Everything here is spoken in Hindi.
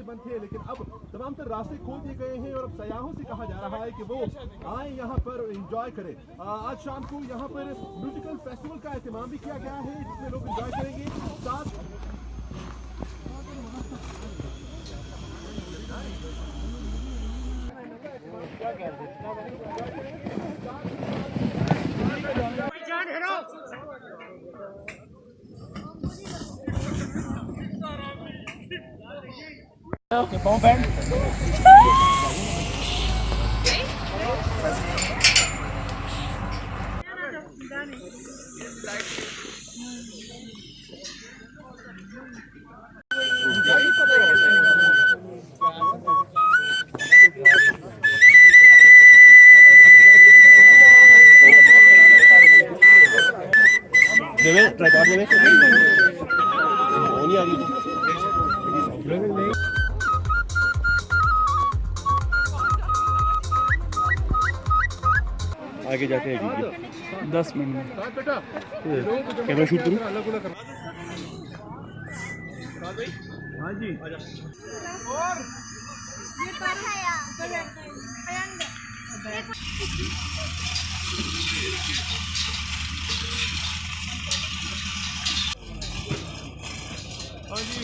बंद थे, लेकिन अब तमाम तर रास्ते खोल दिए गए हैं और अब सयाहों से कहा जा रहा है कि वो आए यहाँ पर एंजॉय करें। आज शाम को यहाँ पर म्यूजिकल फेस्टिवल का एहतमाम भी किया गया है जिसमें लोग एंजॉय करेंगे। साथ Okay, bomb band. देवे ट्राइपॉड देवे नहीं आ रही। आगे जाते हैं 10 मिनट में कैमरा शूट करूं। हाँ जी और ये पर है यार हाँ जी